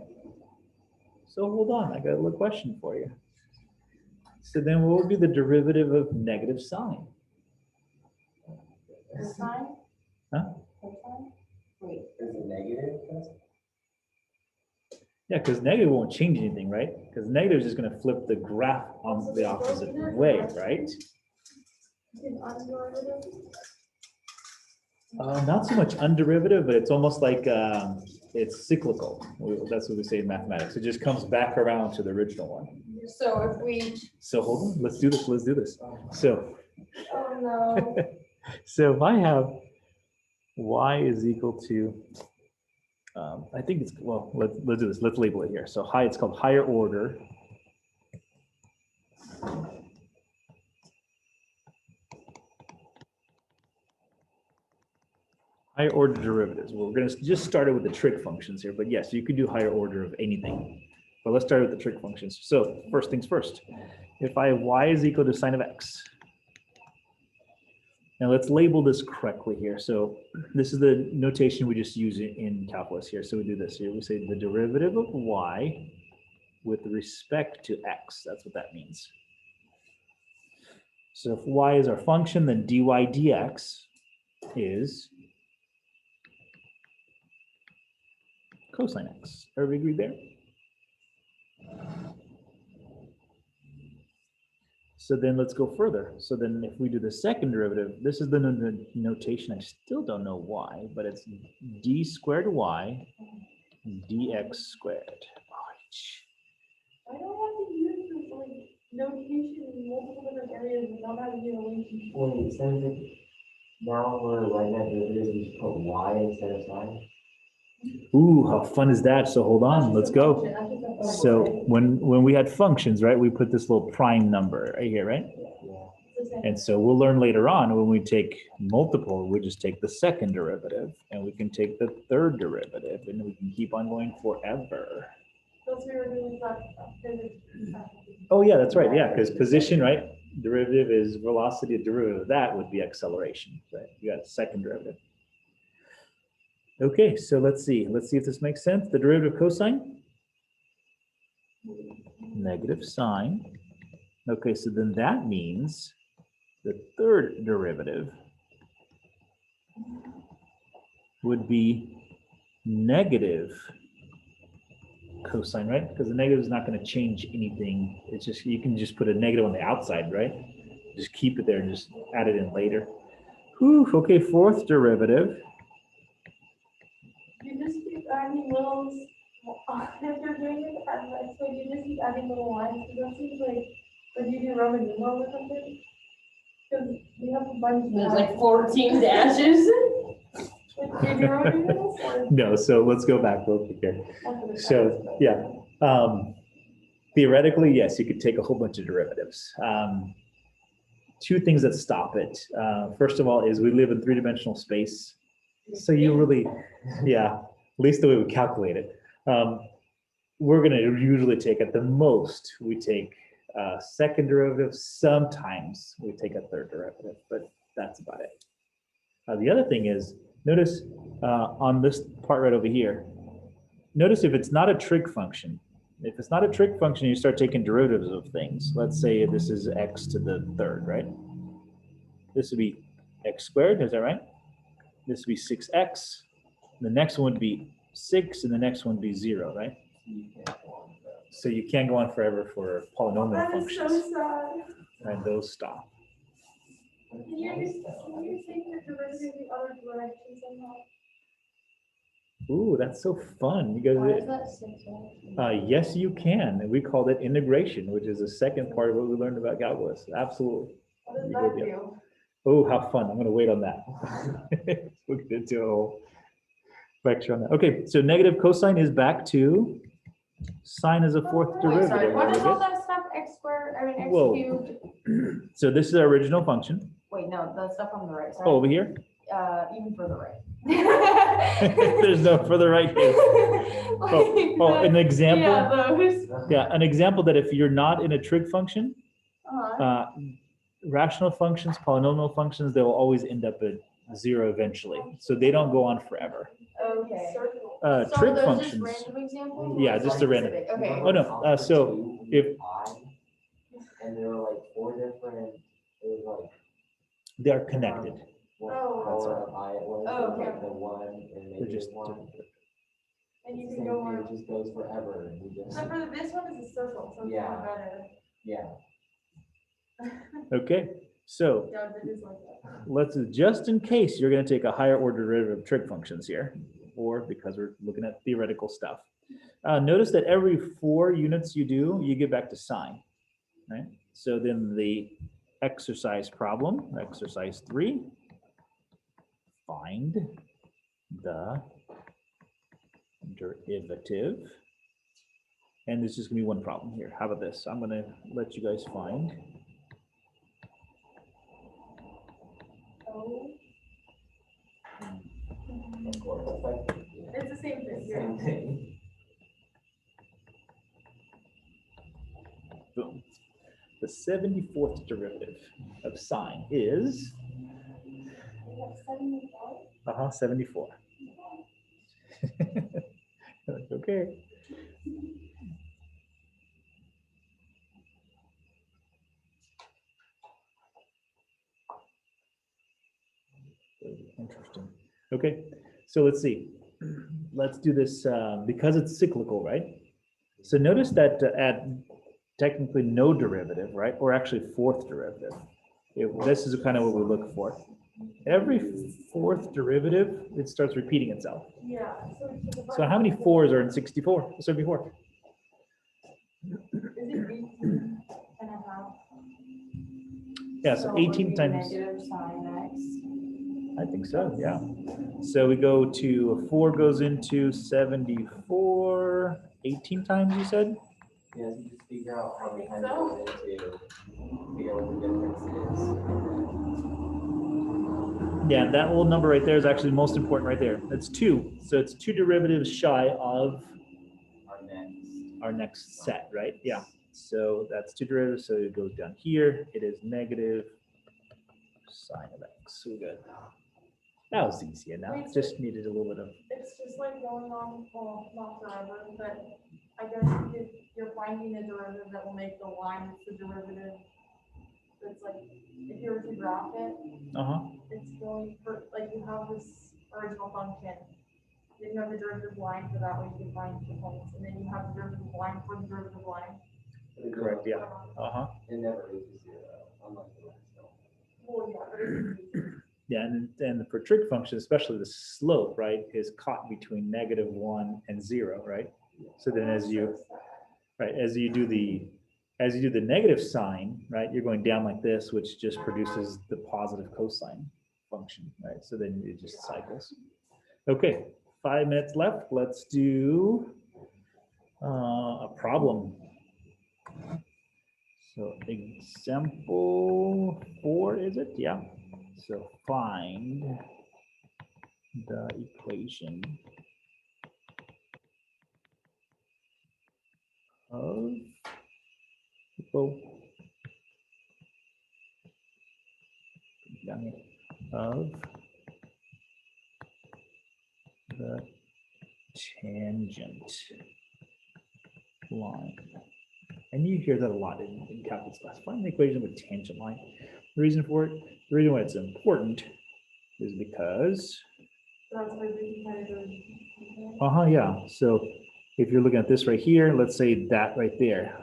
So hold on, I got a little question for you. So then what would be the derivative of negative sine? Cosine? Huh? Cosine? Wait, Is it negative? Yeah, because negative won't change anything, right? Because negative is just going to flip the graph on the opposite way, right? An underivative? Not so much underivative, but it's almost like it's cyclical. That's what we say in mathematics. It just comes back around to the original one. so if we, So hold on, let's do this. Let's do this. So, oh no, so if I have y is equal to, I think it's, well, let's do this. Let's label it here. So it's called higher order. Higher order derivatives. Well, we're going to just start it with the trig functions here, but yes, you could do higher order of anything. But let's start with the trig functions. So first things first, if I have y is equal to sine of x. Now let's label this correctly here. So this is the notation we just use in calculus here. So we do this here. We say the derivative of y with respect to x. That's what that means. So if y is our function, then dy dx is cosine x. Everybody agree there? So then let's go further. So then if we do the second derivative, this is the notation. I still don't know why, but it's d squared y dx squared. I don't have to use this like notation in multiple different areas without having to relation. Wait, since it, now we're writing that derivatives, we should put y instead of sine? Ooh, how fun is that? So hold on, let's go. So when we had functions, right, we put this little prime number right here, right? Yeah. And so we'll learn later on when we take multiple, we just take the second derivative and we can take the third derivative and we can keep on going forever. That's what we were doing that. Oh yeah, that's right. Yeah, because position, right? Derivative is velocity. A derivative of that would be acceleration, right? You got a second derivative. Okay, so let's see. Let's see if this makes sense. The derivative of cosine? Negative sine. Okay, so then that means the third derivative would be negative cosine, right? Because the negative is not going to change anything. It's just, you can just put a negative on the outside, right? Just keep it there and just add it in later. Whew, okay, fourth derivative. You just keep adding little, if you're doing it at like, so you just keep adding little lines, it don't seem like you do Roman numeral or something. Because we have a bunch of. there's like 14 dashes. Like, do you do Roman numerals or? No, so let's go back real quick here. So yeah, theoretically, yes, you could take a whole bunch of derivatives. Two things that stop it. First of all is we live in three-dimensional space. So you really, yeah, at least the way we calculate it. We're gonna usually take at the most, we take second derivative, sometimes we take a third derivative, but that's about it. The other thing is, notice on this part right over here, notice if it's not a trig function, if it's not a trig function, you start taking derivatives of things. Let's say this is x to the third, right? This would be x squared, is that right? This would be 6x. The next one would be 6, and the next one would be 0, right? So you can't go on forever for polynomial That is so functions, sad. and those stop. Can you take the derivative the other direction somehow? Ooh, that's so fun. You Why guys, is that 6, right? yes, you can. And we called it integration, which is the second part of what we learned about calculus. Absolutely. What does You that go, yeah. do? Oh, how fun. I'm going to wait on that. We'll get into a whole lecture on that. Okay, so negative cosine is back to sine as a fourth Wait, derivative. sorry, what is Very all good. that stuff, x squared, I mean, x Whoa. cubed? So this is our original function. Wait, no, the stuff on the right side. Oh, over here? Even further right. There's no further right here. Oh, an example? Yeah, those. Yeah, an example that if you're not in a trig function, Uh-huh. rational functions, polynomial functions, they will always end up at 0 eventually. So they don't go on forever. Okay. Circle. So Trig are those functions, just random examples? Yeah, just a random. Specific? Okay. Oh, no, so if- And there were like 4 different, it was like. they are connected. what Oh. color of eye it was, Oh, like okay. the one and They're maybe just one. And you It's can the go same thing, on. it just goes forever, and you just, Except for this one is a circle, so it's Yeah. not better. yeah. Okay, so Yeah, it is like that. let's, just in case you're going to take a higher order derivative of trig functions here, or because we're looking at theoretical stuff. Notice that every 4 units you do, you get back to sine, right? So then the exercise problem, exercise 3, find the derivative. And there's just gonna be one problem here. How about this? I'm gonna let you guys find. Oh, Of course, it's like, it's the same thing. same thing. Boom. The 74th derivative of sine is We have 74. 74. Okay. Interesting. Okay, so let's see. Let's do this because it's cyclical, right? So notice that at technically no derivative, right? Or actually 4th derivative. This is kind of what we look for. Every 4th derivative, it starts repeating itself. Yeah. So how many 4s are in 64? 74? Is it 18 and a half? Yeah, so it would 18 be times. Negative sine x. I think so, yeah. So we go to 4 goes into 74, 18 times you said? Yeah, you just figure out how many I times think it goes into, figure out what the difference is. Yeah, that little number right there is actually the most important right there. It's 2. So it's 2 derivatives shy of our next set, right? Yeah. So that's 2 derivatives. So it goes down here. It is negative sine of x. So good. That was easy enough. Just needed a little bit of. It's just like going on, well, not forever, but I guess if you're finding a derivative that will make the line, it's the derivative. It's like, if you were to graph it, it's going for, like, you have this original function. Then you have the derivative line, so that way you can find the points, and then you have the derivative line for the derivative line. Correct, yeah. It never reaches 0, unlike the rest. Well, yeah, but it's easy. Yeah, and for trig function, especially the slope, right, is caught between -1 and 0, right? So then as you do the negative sign, right, you're going down like this, which just produces the positive cosine function, right? So then it just cycles. Okay, 5 minutes left. Let's do a problem. So example 4, is it? Yeah. So find the equation of down here, of the tangent line. And you hear that a lot in calculus class. Find the equation of a tangent line. The reason for it, the reason why it's important is because That's why we kind of do. yeah. So if you're looking at this right here, let's say that right there.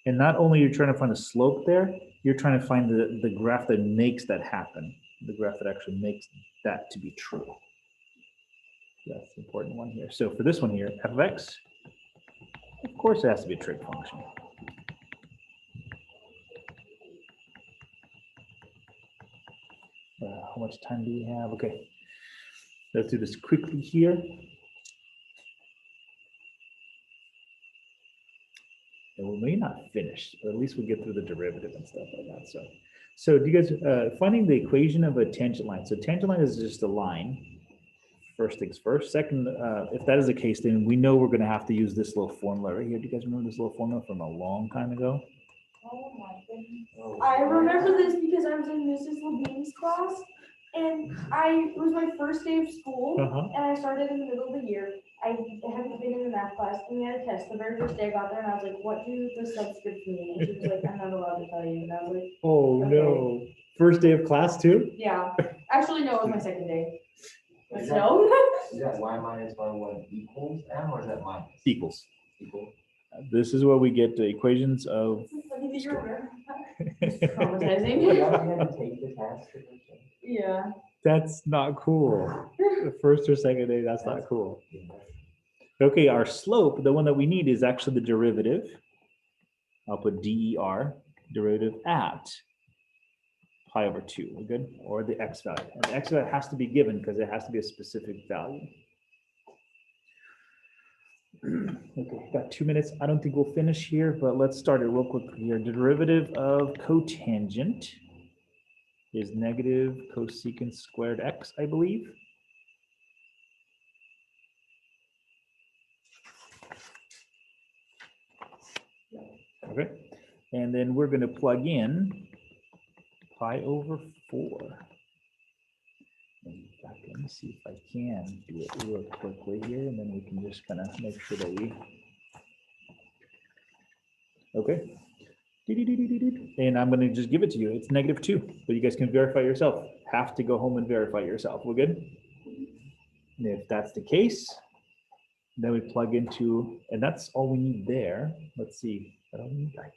And not only you're trying to find a slope there, you're trying to find the graph that makes that happen. The graph that actually makes that to be true. That's the important one here. So for this one here, f of x, of course it has to be a trig function. How much time do we have? Okay, let's do this quickly here. And we may not finish, but at least we'll get through the derivative and stuff like that. So do you guys, finding the equation of a tangent line. So tangent line is just a line. First things first. Second, if that is the case, then we know we're going to have to use this little formula right here. Do you guys remember this little formula from a long time ago? Oh my goodness. I remember this because I was in Mrs. Levine's class, and it was my first day of school, and I started in the middle of the year, I haven't been in the math class, and we had a test. The very first day I got there, and I was like, what do the subscripts mean? And she was like, I'm not allowed to tell you. And I was like, Oh, Okay. no. First day of class too? yeah. Actually, no, it was my second day. Is It's that- no. Is that y minus y1 equals m, or is that minus? Equals. Equal? This is where we get the equations of. Traumatizing. You haven't had to take the test or something? Yeah. That's not cool. The first or second day, that's not cool. Yeah. Okay, our slope, the one that we need is actually the derivative. I'll put DER, derivative at pi over 2, we're good? Or the x value. And the x value has to be given because it has to be a specific value. Okay, got 2 minutes. I don't think we'll finish here, but let's start it real quick here. Derivative of cotangent is negative cosecant squared x, I believe. Okay, and then we're going to plug in pi over 4. In fact, let me see if I can do it real quickly here, and then we can just kind of make sure that we. Okay. And I'm going to just give it to you. It's negative 2, but you guys can verify yourself. Have to go home and verify yourself. We're good? And if that's the case, then we plug into, and that's all we need there. Let's see. I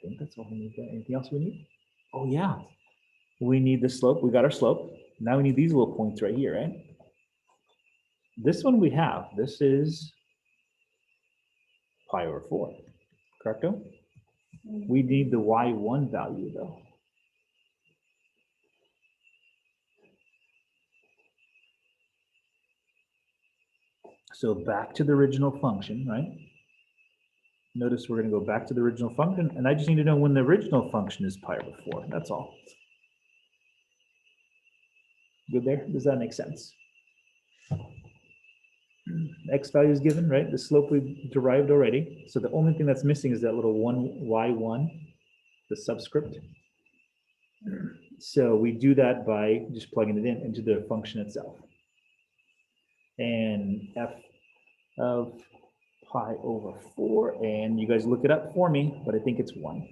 think that's all we need there. Anything else we need? Oh, yeah. We need the slope. We got our slope. Now we need these little points right here, right? This one we have. This is pi over 4. Correcto? We need the y1 value though. So back to the original function, right? Notice we're going to go back to the original function, and I just need to know when the original function is pi over 4. That's all. Good there? Does that make sense? X value is given, right? The slope we derived already. So the only thing that's missing is that little y1, the subscript. So we do that by just plugging it in into the function itself. And f of pi over 4, and you guys look it up for me, but I think it's 1.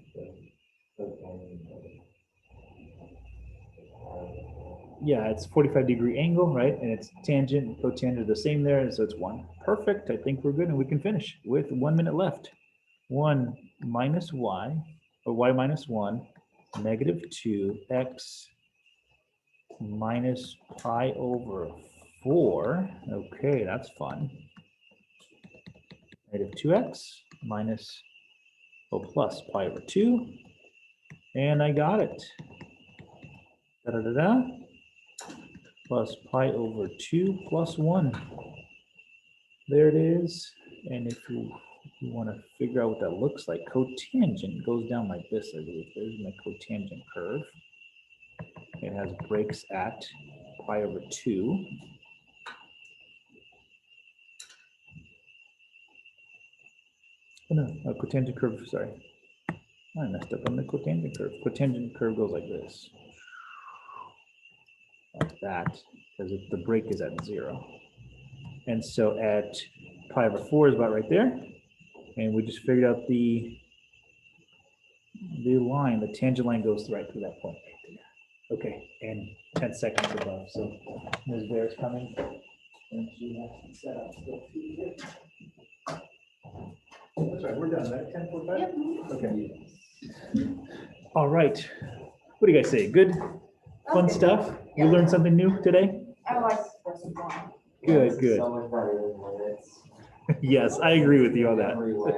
Yeah, it's 45-degree angle, right? And it's tangent and cotangent are the same there, and so it's 1. Perfect. I think we're good, and we can finish with 1 minute left. 1 minus y, or y minus 1, negative 2x minus pi over 4. Okay, that's fun. Negative 2x minus, plus pi over 2. And I got it. Da-da-da-da. Plus pi over 2 plus 1. There it is. And if you want to figure out what that looks like, cotangent goes down like this, I believe. There's my cotangent curve. It has breaks at pi over 2. Oh, no, cotangent curve, sorry. I messed up on the cotangent curve. Cotangent curve goes like this. Like that, because the break is at 0. And so at pi over 4 is about right there. And we just figured out the line, the tangent line goes right through that point right there. Okay, and 10 seconds above. So Ms. Bear's coming. And she has to set up still. That's right, we're done, right? 10:45? Yep. Okay. All right. What do you guys say? Good? Fun stuff? You learned something new today? I like this one. Good, good. So much better than minutes. Yes, I agree with you on that. Every way.